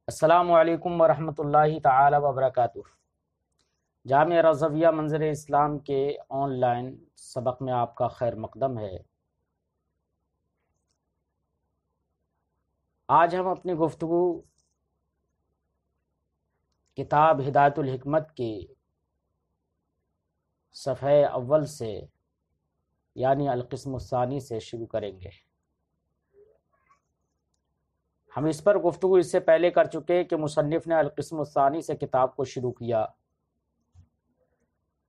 السلام علیکم ورحمۃ اللہ تعالی وبرکاتہ۔ جامعہ رضویہ منظر اسلام کے آن لائن سبق میں آپ کا خیر مقدم ہے۔ آج ہم اپنی گفتگو کتاب ہدایت الحکمت کی صفحہ اول سے یعنی القسم الثانی سے شروع کریں گے۔ ہم اس پر گفتگو اس سے پہلے کر چکے کہ مصنف نے القسم الثانی سے کتاب کو شروع کیا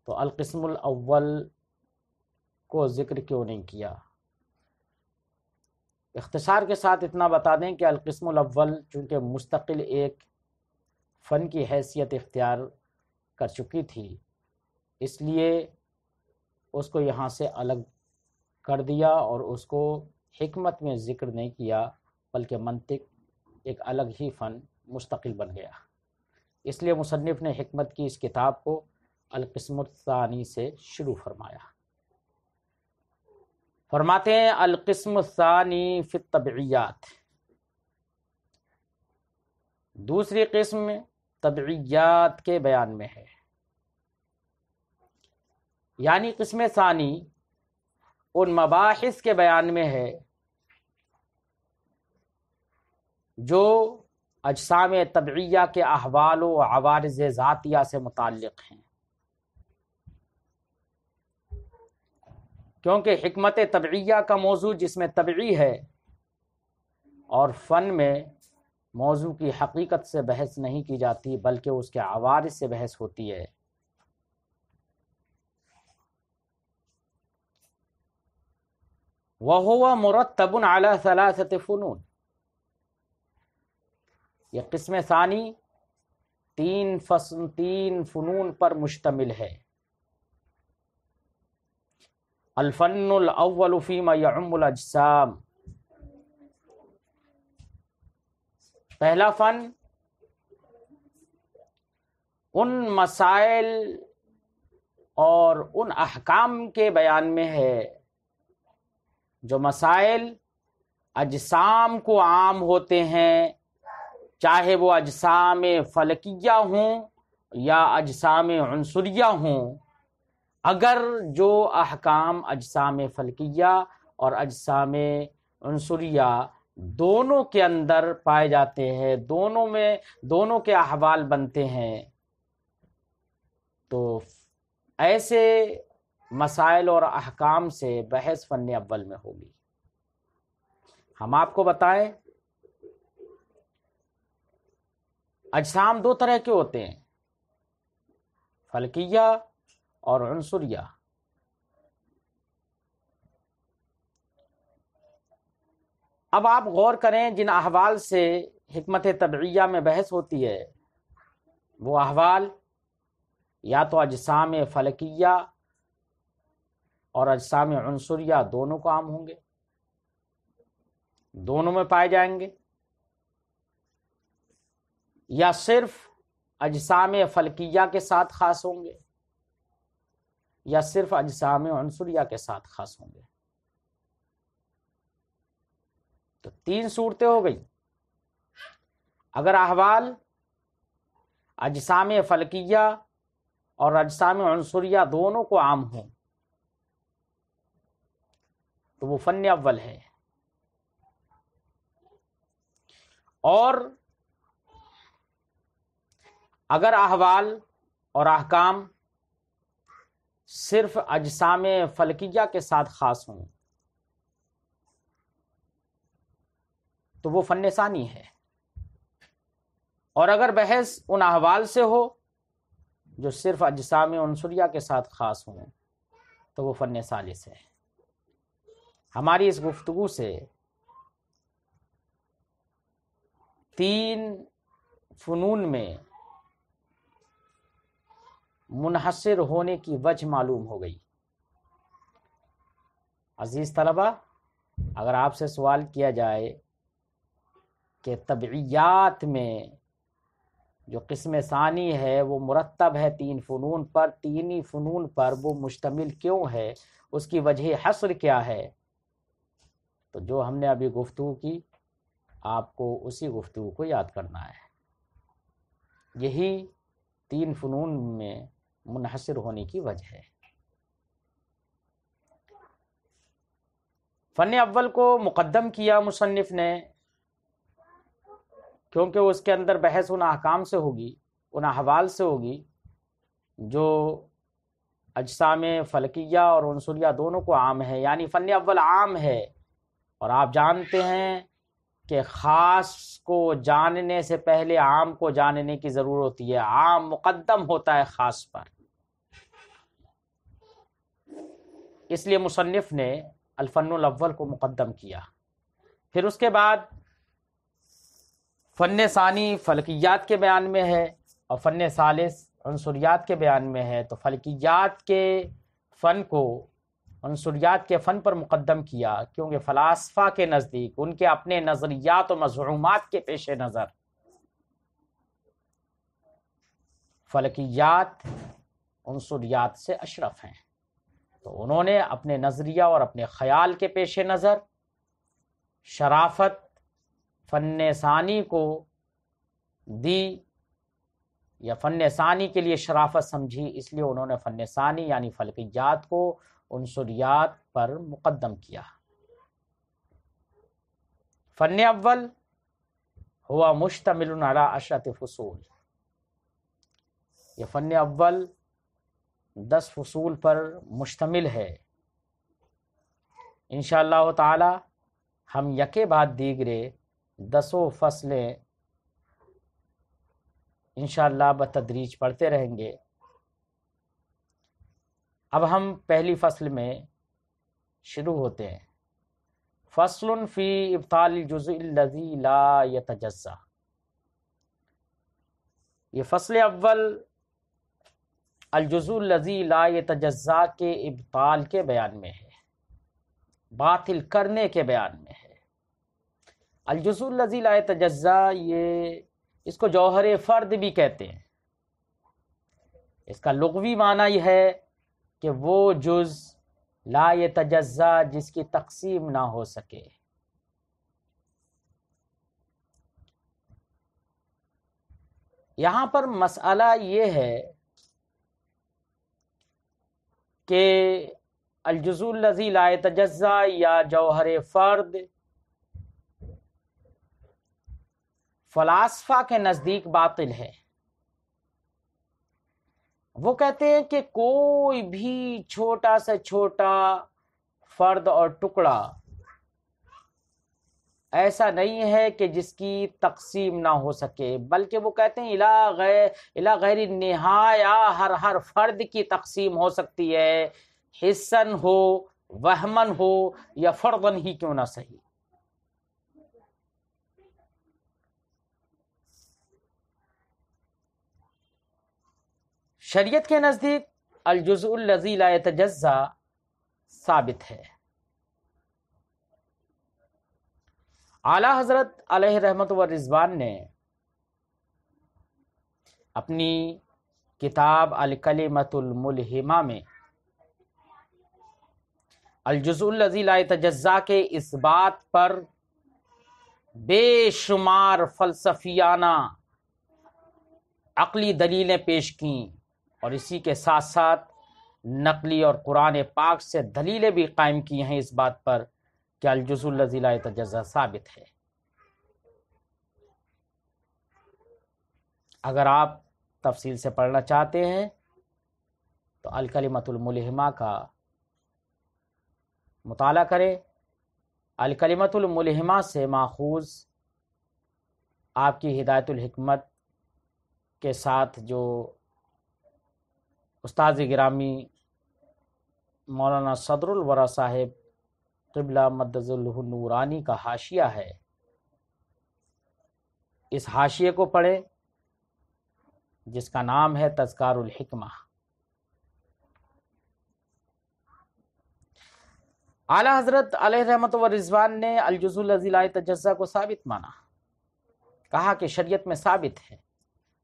تو القسم الاول کو ذکر کیوں نہیں کیا۔ اختصار کے ساتھ اتنا بتا دیں کہ القسم الاول چونکہ مستقل ایک فن کی حیثیت اختیار کر چکی تھی، اس لیے اس کو یہاں سے الگ کر دیا اور اس کو حکمت میں ذکر نہیں کیا، بلکہ منطق ایک الگ ہی فن مستقل بن گیا۔ اس لیے مصنف نے حکمت کی اس کتاب کو القسم الثانی سے شروع فرمایا۔ فرماتے ہیں القسم الثانی فی الطبعیات، دوسری قسم طبعیات کے بیان میں ہے، یعنی قسم ثانی ان مباحث کے بیان میں ہے جو اجسام طبعیہ کے احوال و عوارض ذاتیہ سے متعلق ہیں، کیونکہ حکمت طبعیہ کا موضوع جس میں طبعی ہے اور فن میں موضوع کی حقیقت سے بحث نہیں کی جاتی بلکہ اس کے عوارض سے بحث ہوتی ہے۔ وَهُوَ مُرَتَّبٌ عَلَى ثَلَاثَةِ فُنُونٍ، یہ قسم ثانی تین فنون پر مشتمل ہے۔ الفن الاول فیما یعم الاجسام، پہلا فن ان مسائل اور ان احکام کے بیان میں ہے جو مسائل اجسام کو عام ہوتے ہیں، چاہے وہ اجسام فلکیہ ہوں یا اجسام عنصریہ ہوں۔ اگر جو احکام اجسام فلکیہ اور اجسام عنصریہ دونوں کے اندر پائے جاتے ہیں، دونوں کے احوال بنتے ہیں، تو ایسے مسائل اور احکام سے بحث فن اول میں ہوگی۔ ہم آپ کو بتائیں اجسام دو طرح کے ہوتے ہیں، فلکیہ اور عنصریہ۔ اب آپ غور کریں جن احوال سے حکمت طبعیہ میں بحث ہوتی ہے، وہ احوال یا تو اجسام فلکیہ اور اجسام عنصریہ دونوں کو عام ہوں گے، دونوں میں پائے جائیں گے، یا صرف اجسام فلکیہ کے ساتھ خاص ہوں گے، یا صرف اجسام عنصریہ کے ساتھ خاص ہوں گے۔ تو تین صورتیں ہو گئی۔ اگر احوال اجسام فلکیہ اور اجسام عنصریہ دونوں کو عام ہوں تو وہ فن اول ہے، اور اگر احوال اور احکام صرف اجسام فلکیہ کے ساتھ خاص ہوں تو وہ فن ثانی ہے، اور اگر بحث ان احوال سے ہو جو صرف اجسام عنصریہ کے ساتھ خاص ہوں تو وہ فن ثالث ہے۔ ہماری اس گفتگو سے تین فنون میں منحصر ہونے کی وجہ معلوم ہو گئی۔ عزیز طلبہ، اگر آپ سے سوال کیا جائے کہ طبعیات میں جو قسم ثانی ہے وہ مرتب ہے تین فنون پر، تینی فنون پر وہ مشتمل کیوں ہے، اس کی وجہ حصر کیا ہے، تو جو ہم نے ابھی گفتگو کی آپ کو اسی گفتگو کو یاد کرنا ہے۔ یہی 3 فنون میں منحصر ہونے کی وجہ ہے۔ فن اول کو مقدم کیا مصنف نے کیونکہ اس کے اندر بحث ان احکام سے ہوگی، ان احوال سے ہوگی جو اجسام فلکیہ اور عنصریہ دونوں کو عام ہے، یعنی فن اول عام ہے، اور آپ جانتے ہیں کہ خاص کو جاننے سے پہلے عام کو جاننے کی ضرورت ہوتی ہے، عام مقدم ہوتا ہے خاص پر۔ اس لیے مصنف نے الفن الاول کو مقدم کیا۔ پھر اس کے بعد فن ثانی فلکیات کے بیان میں ہے اور فن ثالث عنصریات کے بیان میں ہے، تو فلکیات کے فن کو عنصریات کے فن پر مقدم کیا کیونکہ فلاسفہ کے نزدیک ان کے اپنے نظریات و مزعومات کے پیش نظر فلکیات عنصریات سے اشرف ہیں، تو انہوں نے اپنے نظریہ اور اپنے خیال کے پیش نظر شرافت فن ثانی کو دی، یا فن ثانی کے لیے شرافت سمجھی، اس لیے انہوں نے فن ثانی یعنی فلکیات کو عنصریات پر مقدم کیا۔ فن اول ہوا مشتمل علی 10 فصول، یہ فن اول 10 فصول پر مشتمل ہے۔ انشاءاللہ تعالی ہم یکے بعد دیگرے 10 فصلیں انشاءاللہ بتدریج پڑھتے رہیں گے۔ اب ہم پہلی فصل میں شروع ہوتے ہیں۔ فصل فی ابطال الجزء الذی لا یتجزا، یہ فصل اول الجزء الذی لا یتجزا کے ابطال کے بیان میں ہے، باطل کرنے کے بیان میں ہے۔ الجزء الذی لا یتجزا، یہ اس کو جوہر فرد بھی کہتے ہیں۔ اس کا لغوی معنی یہ ہے کہ وہ جز لا یتجزا جس کی تقسیم نہ ہو سکے۔ یہاں پر مسئلہ یہ ہے کہ الجزء الذی لا یتجزا یا جوہر فرد فلاسفہ کے نزدیک باطل ہے۔ وہ کہتے ہیں کہ کوئی بھی چھوٹا سے چھوٹا فرد اور ٹکڑا ایسا نہیں ہے کہ جس کی تقسیم نہ ہو سکے، بلکہ وہ کہتے ہیں الی غیر النہایہ ہر فرد کی تقسیم ہو سکتی ہے، حصن ہو، وہمن ہو، یا فردن ہی کیوں نہ صحیح۔ شریعت کے نزدیک الجزء الذی لا یتجزا ثابت ہے۔ اعلی حضرت علیہ رحمت و رضوان نے اپنی کتاب الکلمۃ الملہمہ میں الجزء الذی لا یتجزا کے اس بات پر بے شمار فلسفیانہ عقلی دلیلیں پیش کیں، اور اسی کے ساتھ ساتھ نقلی اور قرآن پاک سے دلیلیں بھی قائم کی ہیں اس بات پر کہ الجزء الذی لا یتجزا ثابت ہے۔ اگر آپ تفصیل سے پڑھنا چاہتے ہیں تو الکلمۃ الملہمہ کا مطالعہ کریں۔ الکلمۃ الملہمہ سے ماخوذ آپ کی ہدایت الحکمت کے ساتھ جو استاذ گرامی مولانا صدر الورا صاحب قبلہ مدظ اللہ النورانی کا حاشیہ ہے، اس حاشیے کو پڑھیں جس کا نام ہے تذکار الحکمہ۔ اعلی حضرت علیہ رحمت و رضوان نے الجزء الذی لا یتجزا کو ثابت مانا، کہا کہ شریعت میں ثابت ہے،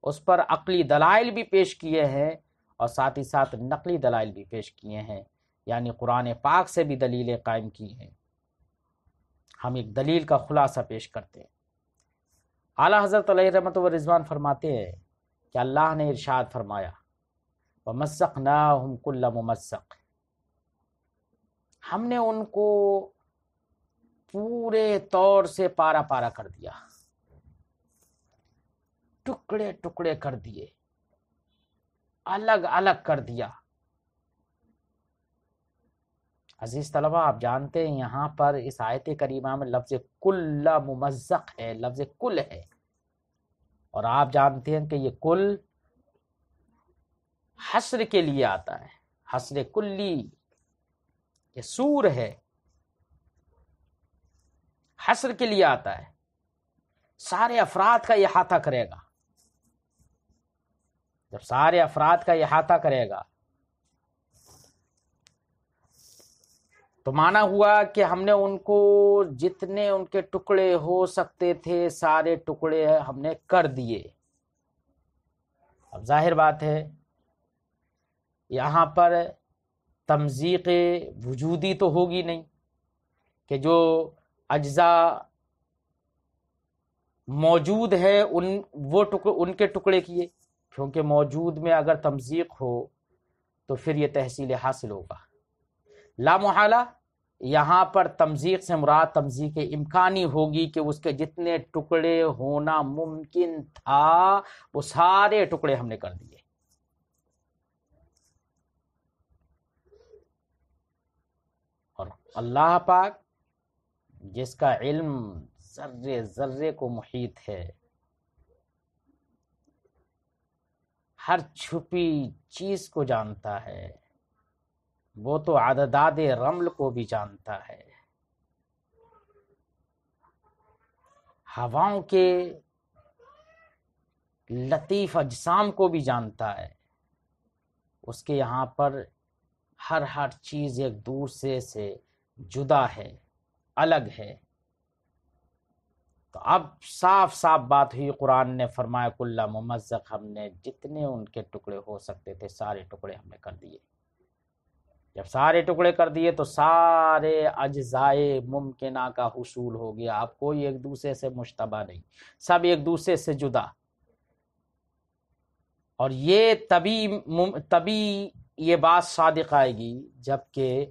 اس پر عقلی دلائل بھی پیش کیے ہیں اور ساتھ ہی ساتھ نقلی دلائل بھی پیش کیے ہیں، یعنی قرآن پاک سے بھی دلیلیں قائم کی ہیں۔ ہم ایک دلیل کا خلاصہ پیش کرتے ہیں۔ اعلیٰ حضرت علیہ رحمت و رضوان فرماتے ہیں کہ اللہ نے ارشاد فرمایا وَمَزَّقْنَاهُمْ كُلَّ مُمَزَّقٍ، ہم نے ان کو پورے طور سے پارا پارا کر دیا، ٹکڑے ٹکڑے کر دیے، الگ الگ کر دیا۔ عزیز طلبہ، آپ جانتے ہیں یہاں پر اس آیت کریمہ میں لفظ کل ممزق ہے، لفظ کل ہے، اور آپ جانتے ہیں کہ یہ کل حصر کے لیے آتا ہے، حصر کلی، یہ سور ہے، حصر کے لیے آتا ہے، سارے افراد کا احاطہ کرے گا۔ جب سارے افراد کا احاطہ کرے گا تو معنی ہوا کہ ہم نے ان کو جتنے ان کے ٹکڑے ہو سکتے تھے سارے ٹکڑے ہم نے کر دیے۔ اب ظاہر بات ہے یہاں پر تمزیق وجودی تو ہوگی نہیں کہ جو اجزاء موجود ہے ان کے ٹکڑے کیے، کیونکہ موجود میں اگر تمزیق ہو تو پھر یہ تحصیل حاصل ہوگا۔ لا محالہ یہاں پر تمزیق سے مراد تمزیق امکانی ہوگی کہ اس کے جتنے ٹکڑے ہونا ممکن تھا وہ سارے ٹکڑے ہم نے کر دیے۔ اور اللہ پاک جس کا علم ذرے ذرے کو محیط ہے، ہر چھپی چیز کو جانتا ہے، وہ تو عدداد رمل کو بھی جانتا ہے، ہواؤں کے لطیف اجسام کو بھی جانتا ہے۔ اس کے یہاں پر ہر چیز ایک دوسرے سے جدا ہے، الگ ہے۔ تو اب صاف صاف بات ہوئی، قرآن نے فرمایا کل ممزق، ہم نے جتنے ان کے ٹکڑے ہو سکتے تھے سارے ٹکڑے ہم نے کر دیے۔ جب سارے ٹکڑے کر دیے تو سارے اجزائے ممکنہ کا حصول ہو گیا، اب کوئی ایک دوسرے سے مشتبہ نہیں، سب ایک دوسرے سے جدا۔ اور یہ تبھی یہ بات صادق آئے گی جبکہ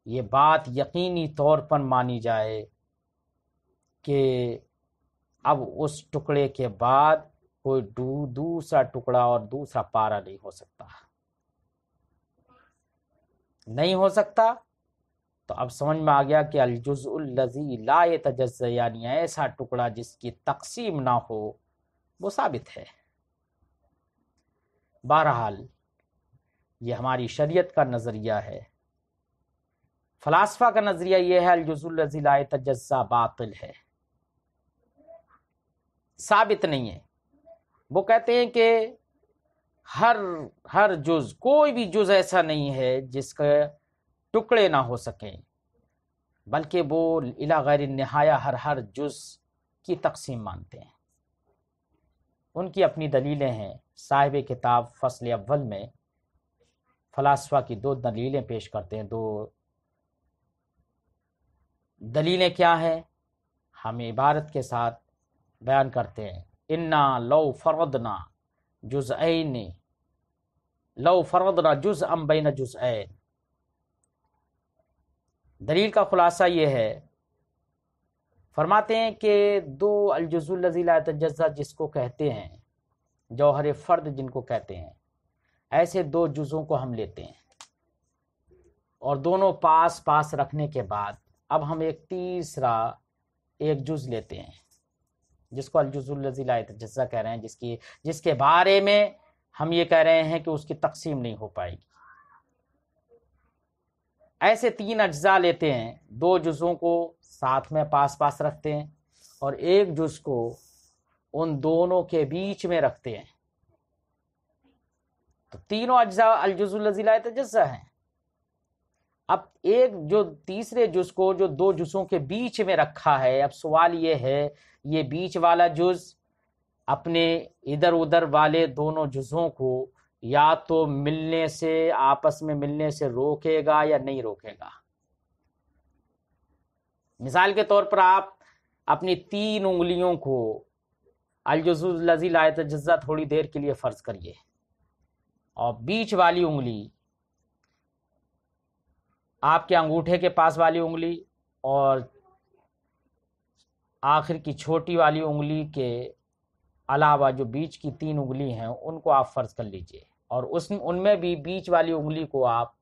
یہ بات یقینی طور پر مانی جائے کہ اب اس ٹکڑے کے بعد کوئی دوسرا ٹکڑا اور دوسرا پارا نہیں ہو سکتا، نہیں ہو سکتا۔ تو اب سمجھ میں آ گیا کہ الجزء الذی لا یتجزأ، یعنی ایسا ٹکڑا جس کی تقسیم نہ ہو، وہ ثابت ہے۔ بہرحال یہ ہماری شریعت کا نظریہ ہے، فلاسفہ کا نظریہ یہ ہے الجزء الذی لا یتجزأ باطل ہے، ثابت نہیں ہے۔ وہ کہتے ہیں کہ ہر جز، کوئی بھی جز ایسا نہیں ہے جس کے ٹکڑے نہ ہو سکیں، بلکہ وہ الی غیر النہایہ ہر جز کی تقسیم مانتے ہیں۔ ان کی اپنی دلیلیں ہیں۔ صاحب کتاب فصل اول میں فلاسفہ کی 2 دلیلیں پیش کرتے ہیں۔ 2 دلیلیں کیا ہیں ہم عبارت کے ساتھ بیان کرتے ہیں۔ انا لو فرضنا جزءا بین جزئین، دلیل کا خلاصہ یہ ہے، فرماتے ہیں کہ 2 الجزء الذی لا یتجزأ جس کو کہتے ہیں، جوہر فرد جن کو کہتے ہیں، ایسے 2 جزوں کو ہم لیتے ہیں اور دونوں پاس پاس رکھنے کے بعد اب ہم ایک تیسرا ایک جز لیتے ہیں جس کو الجزء الذی لا یتجزأ کہہ رہے ہیں، جس کے بارے میں ہم یہ کہہ رہے ہیں کہ اس کی تقسیم نہیں ہو پائے گی۔ ایسے 3 اجزاء لیتے ہیں، 2 جزوں کو ساتھ میں پاس پاس رکھتے ہیں اور ایک جز کو ان دونوں کے بیچ میں رکھتے ہیں، تو تینوں اجزاء الجزء الذی لا یتجزأ ہیں۔ اب ایک جو تیسرے جز کو جو 2 جزوں کے بیچ میں رکھا ہے، اب سوال یہ ہے یہ بیچ والا جز اپنے ادھر ادھر والے دونوں جزوں کو یا تو آپس میں ملنے سے روکے گا یا نہیں روکے گا۔ مثال کے طور پر آپ اپنی 3 انگلیوں کو الجزء الذی لا یتجزا تھوڑی دیر کے لیے فرض کریے، اور بیچ والی انگلی، آپ کے انگوٹھے کے پاس والی انگلی اور آخر کی چھوٹی والی انگلی کے علاوہ جو بیچ کی 3 انگلی ہیں ان کو آپ فرض کر لیجئے، اور ان میں بھی بیچ والی انگلی کو آپ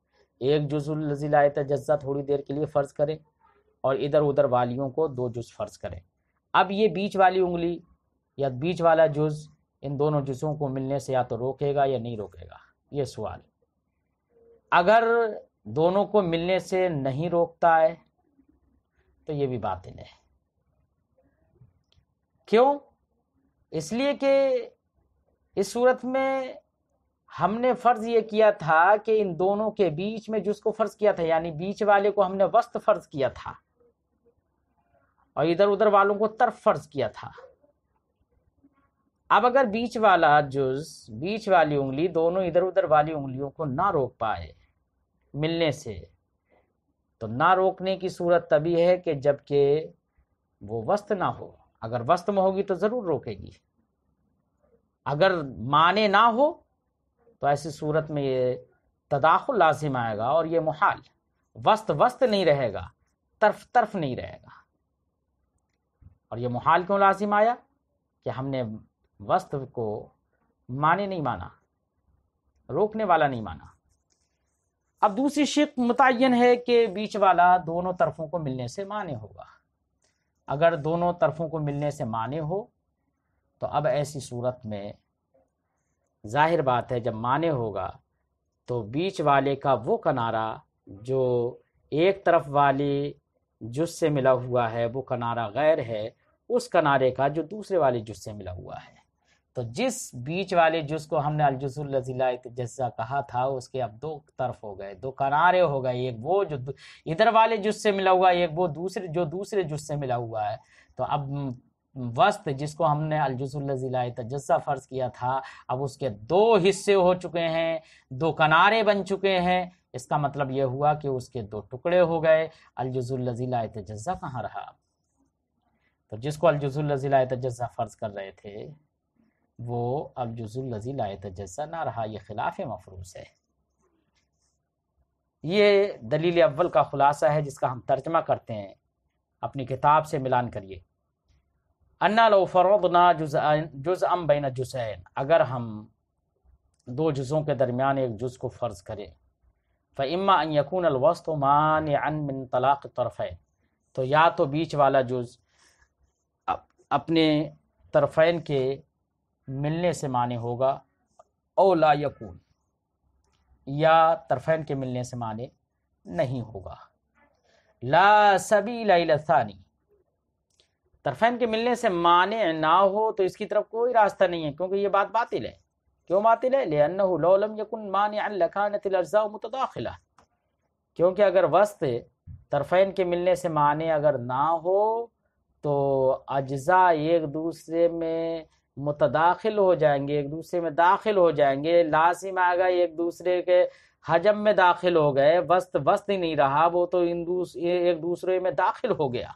ایک جزء الذی لا یتجزا تھوڑی دیر کے لیے فرض کریں، اور ادھر ادھر والیوں کو 2 جز فرض کریں۔ اب یہ بیچ والی انگلی یا بیچ والا جز ان دونوں جزوں کو ملنے سے یا تو روکے گا یا نہیں روکے گا، یہ سوال۔ اگر دونوں کو ملنے سے نہیں روکتا ہے تو یہ بھی باطل ہے۔ کیوں؟ اس لیے کہ اس صورت میں ہم نے فرض یہ کیا تھا کہ ان دونوں کے بیچ میں جز کو فرض کیا تھا، یعنی بیچ والے کو ہم نے وسط فرض کیا تھا اور ادھر ادھر والوں کو طرف فرض کیا تھا۔ اب اگر بیچ والا جز، بیچ والی انگلی دونوں ادھر ادھر والی انگلیوں کو نہ روک پائے ملنے سے، تو نہ روکنے کی صورت تبھی ہے کہ جب کہ وہ وسط نہ ہو۔ اگر وسط میں ہوگی تو ضرور روکے گی، اگر معنی نہ ہو تو ایسی صورت میں یہ تداخل لازم آئے گا، اور یہ محال، وسط وسط نہیں رہے گا، طرف طرف نہیں رہے گا۔ اور یہ محال کیوں لازم آیا؟ کہ ہم نے وسط کو معنی نہیں مانا، روکنے والا نہیں مانا۔ اب دوسری شق متعین ہے کہ بیچ والا دونوں طرفوں کو ملنے سے معنی ہوگا۔ اگر دونوں طرفوں کو ملنے سے معنی ہو تو اب ایسی صورت میں ظاہر بات ہے جب معنی ہوگا تو بیچ والے کا وہ کنارہ جو ایک طرف والے جز سے ملا ہوا ہے وہ کنارہ غیر ہے اس کنارے کا جو دوسرے والے جز سے ملا ہوا ہے۔ تو جس بیچ والے جز کو ہم نے الجزء الذی لا یتجزا کہا تھا اس کے اب 2 طرف ہو گئے، 2 کنارے ہو گئے، ایک وہ جو ادھر والے جز سے ملا ہوا ہے، ایک وہ دوسرے جز سے ملا ہوا ہے۔ تو اب وسط جس کو ہم نے الجزء الذی لا یتجزا فرض کیا تھا، اب اس کے 2 حصے ہو چکے ہیں، 2 کنارے بن چکے ہیں۔ اس کا مطلب یہ ہوا کہ اس کے 2 ٹکڑے ہو گئے، الجزء الذی لا یتجزا کہاں رہا؟ تو جس کو الجزء الذی لا یتجزا فرض کر رہے تھے وہ الجزء الذی لا یتجزا نہ رہا، یہ خلاف مفروض ہے۔ یہ دلیل اول کا خلاصہ ہے جس کا ہم ترجمہ کرتے ہیں، اپنی کتاب سے ملان کریے۔ انا لو فرضنا جزءا بین جزئین، اگر ہم 2 جزوں کے درمیان ایک جز کو فرض کریں، فاما ان یکون الوسط مانعا من طلاق الطرفین، تو یا تو بیچ والا جز اپنے طرفین کے ملنے سے معنی ہوگا، او لا یکون، یا طرفین کے ملنے سے معنی نہیں ہوگا۔ لا سبیل الی الثانی، طرفین کے ملنے سے معنی نہ ہو تو اس کی طرف کوئی راستہ نہیں ہے، کیونکہ یہ بات باطل ہے۔ کیوں باطل ہے؟ لأنه لو لم يكن مانعا لكانت الاجزاء متداخلہ، کیونکہ اگر وسط طرفین کے ملنے سے معنی اگر نہ ہو تو اجزاء ایک دوسرے میں متداخل ہو جائیں گے، ایک دوسرے میں داخل ہو جائیں گے، لازم آئے گا ایک دوسرے کے حجم میں داخل ہو گئے، وسط ہی نہیں رہا، وہ تو ایک دوسرے میں داخل ہو گیا۔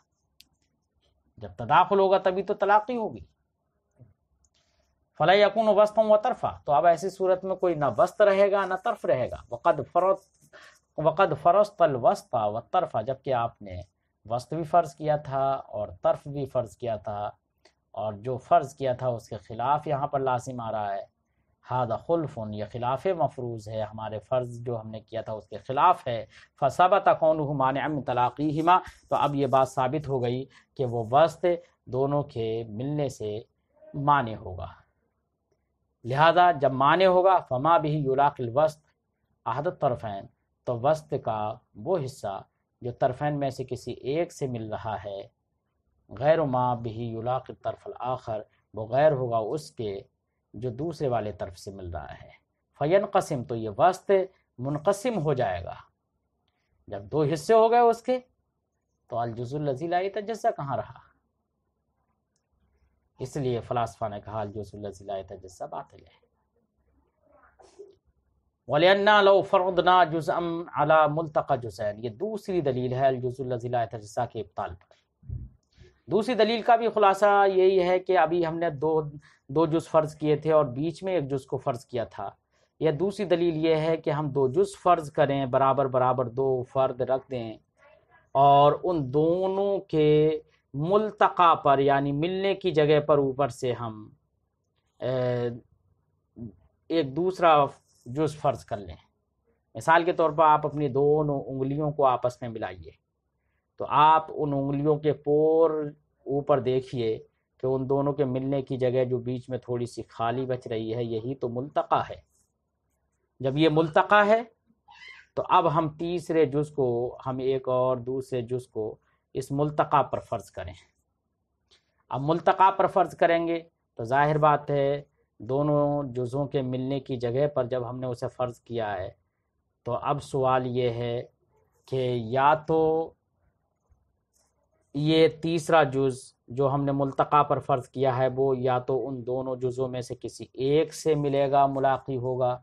جب تداخل ہوگا تبھی تو طلاقی ہوگی۔ فلا یکون وسطا و طرفا، تو اب ایسی صورت میں کوئی نہ وسط رہے گا نہ طرف رہے گا۔ وقد فرضت الوسط والطرف، جبکہ آپ نے وسط بھی فرض کیا تھا اور طرف بھی فرض کیا تھا، اور جو فرض کیا تھا اس کے خلاف یہاں پر لازم آ رہا ہے۔ ھذا خلف، یہ خلاف مفروض ہے، ہمارے فرض جو ہم نے کیا تھا اس کے خلاف ہے۔ فثبت کونہ مانعا من طلاقیہما، تو اب یہ بات ثابت ہو گئی کہ وہ وسط دونوں کے ملنے سے مانع ہوگا۔ لہذا جب مانع ہوگا فما بہ یلاقی الوسط احد الطرفین، تو وسط کا وہ حصہ جو طرفین میں سے کسی ایک سے مل رہا ہے، غیر ما بہ یلاقی الطرف الآخر، وہ غیر ہوگا اس کے جو دوسرے والے طرف سے مل رہا ہے۔ فینقسم، تو یہ وسط منقسم ہو جائے گا۔ جب 2 حصے ہو گئے اس کے تو الجزء الذی لا یتجزا کہاں رہا؟ اس لیے فلاسفہ نے کہا الجزء الذی لا یتجزا باطل ہے۔ وَلِأَنَّا لَوْ فَرَضْنَا جُزْءًا عَلَى مُلْتَقَى جُزْئَيْنِ، یہ دوسری دلیل ہے الجزء الذی لا یتجزا کے ابطال پر۔ دوسری دلیل کا بھی خلاصہ یہی ہے کہ ابھی ہم نے دو جز فرض کیے تھے اور بیچ میں ایک جز کو فرض کیا تھا. یہ دوسری دلیل یہ ہے کہ ہم 2 جز فرض کریں، برابر برابر 2 فرد رکھ دیں اور ان دونوں کے ملتقا پر یعنی ملنے کی جگہ پر اوپر سے ہم ایک دوسرا جز فرض کر لیں. مثال کے طور پر آپ اپنی دونوں انگلیوں کو آپس میں ملائیے تو آپ ان انگلیوں کے پور اوپر دیکھیے کہ ان دونوں کے ملنے کی جگہ جو بیچ میں تھوڑی سی خالی بچ رہی ہے، یہی تو ملتقا ہے. جب یہ ملتقا ہے تو اب ہم تیسرے جز کو ہم ایک اور دوسرے جز کو اس ملتقا پر فرض کریں. اب ملتقا پر فرض کریں گے تو ظاہر بات ہے دونوں جزوں کے ملنے کی جگہ پر جب ہم نے اسے فرض کیا ہے تو اب سوال یہ ہے کہ یا تو یہ تیسرا جز جو ہم نے ملتقا پر فرض کیا ہے وہ یا تو ان دونوں جزوں میں سے کسی ایک سے ملے گا، ملاقی ہوگا،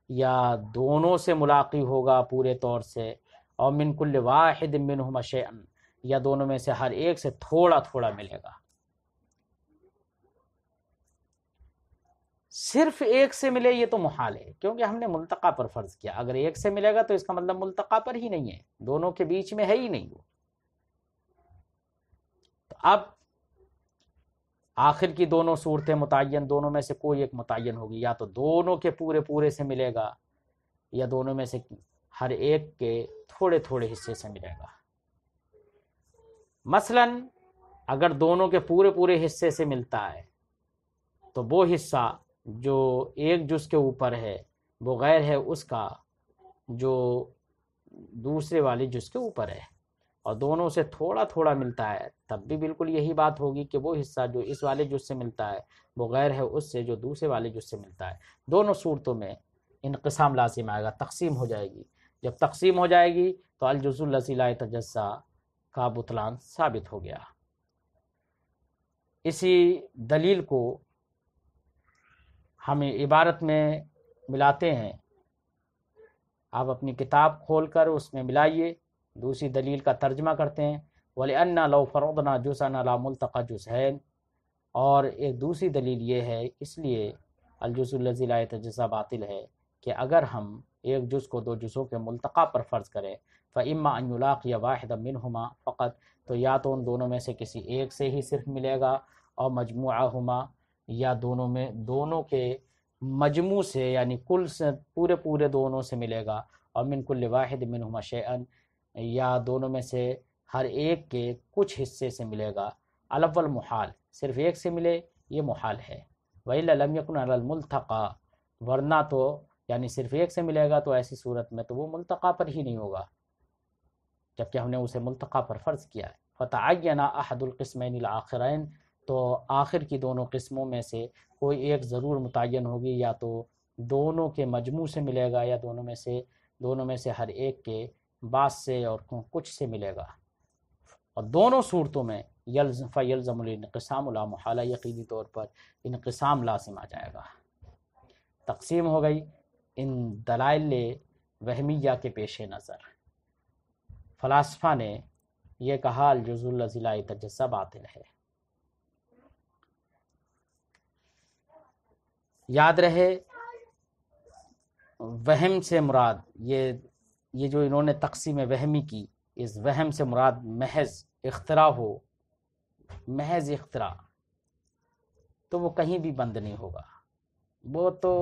یا دونوں سے ملاقی ہوگا پورے طور سے، اور من کل واحد منہما شیئا، یا دونوں میں سے ہر ایک سے تھوڑا تھوڑا ملے گا. صرف ایک سے ملے یہ تو محال ہے کیونکہ ہم نے ملتقا پر فرض کیا. اگر ایک سے ملے گا تو اس کا مطلب ملتقا پر ہی نہیں ہے، دونوں کے بیچ میں ہے ہی نہیں وہ. تو اب آخر کی دونوں صورتیں متعین، دونوں میں سے کوئی ایک متعین ہوگی، یا تو دونوں کے پورے پورے سے ملے گا یا دونوں میں سے ہر ایک کے تھوڑے تھوڑے حصے سے ملے گا. مثلا اگر دونوں کے پورے پورے حصے سے ملتا ہے تو وہ حصہ جو ایک جز کے اوپر ہے وہ غیر ہے اس کا جو دوسرے والے جز کے اوپر ہے، اور دونوں سے تھوڑا تھوڑا ملتا ہے تب بھی بالکل یہی بات ہوگی کہ وہ حصہ جو اس والے جز سے ملتا ہے وہ غیر ہے اس سے جو دوسرے والے جز سے ملتا ہے. دونوں صورتوں میں انقسام لازم آئے گا، تقسیم ہو جائے گی. جب تقسیم ہو جائے گی تو الجزء الذی لا یتجزا کا بطلان ثابت ہو گیا. اسی دلیل کو ہم عبارت میں ملاتے ہیں. آپ اپنی کتاب کھول کر اس میں ملائیے، دوسری دلیل کا ترجمہ کرتے ہیں وَلِأَنَّ لَوْ فَرَضْنَا جُزْءًا عَلَى مُلْتَقَى جُزْءَيْنِ، اور ایک دوسری دلیل یہ ہے اس لیے الجزء الذی لا یتجزا باطل ہے کہ اگر ہم ایک جز کو 2 جزوں کے ملتقا پر فرض کریں فَإِمَّا أَن يُلَاقِيَ وَاحِدًا مِّنْهُمَا فقط، تو یا تو ان دونوں میں سے کسی ایک سے ہی صرف ملے گا، اور مجموعہما، یا دونوں کے مجموع سے یعنی کل سے پورے دونوں سے ملے گا، اور من کل واحد منہما شیئا، یا دونوں میں سے ہر ایک کے کچھ حصے سے ملے گا. الاول محال، صرف ایک سے ملے یہ محال ہے. وَإِلَّا لَمْ يَكُنْ عَلَى الْمُلْتَقَى، ورنہ تو یعنی صرف ایک سے ملے گا تو ایسی صورت میں تو وہ ملتقا پر ہی نہیں ہوگا جبکہ ہم نے اسے ملتقا پر فرض کیا ہے. فَتَعَيَّنَ أَحَدُ الْقِسْمَيْنِ الْآخِرَيْنِ، تو آخر کی دونوں قسموں میں سے کوئی ایک ضرور متعین ہوگی، یا تو دونوں کے مجموع سے ملے گا یا دونوں میں سے ہر ایک کے بعض سے اور کچھ سے ملے گا. اور دونوں صورتوں میں فَيَلْزَمُ الْانْقِسَامُ لَا مُحَالَہ، یقینی طور پر انقسام لازم آ جائے گا. تقسیم ہو گئی ان دلائل وہمیہ کے پیش نظر. فلاسفہ نے یہ کہا الجزء الذی لا یتجزا باطل ہے. یاد رہے وہم سے مراد یہ جو انہوں نے تقسیم وہمی کی، اس وہم سے مراد محض اختراع ہو، محض اختراع، تو وہ کہیں بھی بند نہیں ہوگا. وہ تو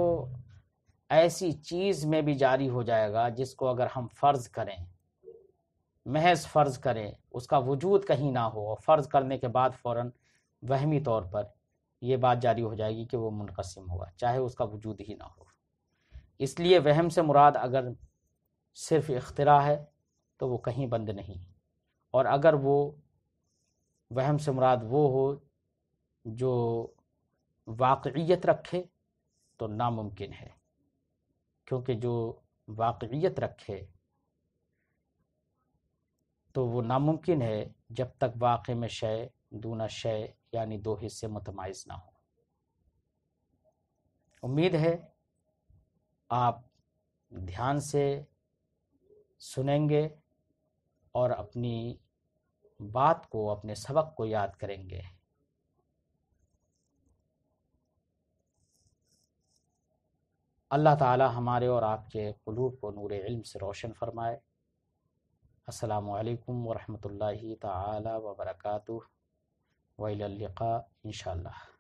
ایسی چیز میں بھی جاری ہو جائے گا جس کو اگر ہم فرض کریں، محض فرض کریں، اس کا وجود کہیں نہ ہو، اور فرض کرنے کے بعد فوراً وہمی طور پر یہ بات جاری ہو جائے گی کہ وہ منقسم ہوگا چاہے اس کا وجود ہی نہ ہو. اس لیے وہم سے مراد اگر صرف اختراع ہے تو وہ کہیں بند نہیں، اور اگر وہ وہم سے مراد وہ ہو جو واقعیت رکھے تو ناممکن ہے، کیونکہ جو واقعیت رکھے تو وہ ناممکن ہے جب تک واقع میں شے دون شے یعنی 2 حصے متمایز نہ ہوں. امید ہے آپ دھیان سے سنیں گے اور اپنی بات کو، اپنے سبق کو یاد کریں گے۔ اللہ تعالی ہمارے اور آپ کے قلوب کو نور علم سے روشن فرمائے۔ السلام علیکم ورحمۃ اللہ تعالی وبرکاتہ، وإلی اللقاء انشاءاللہ۔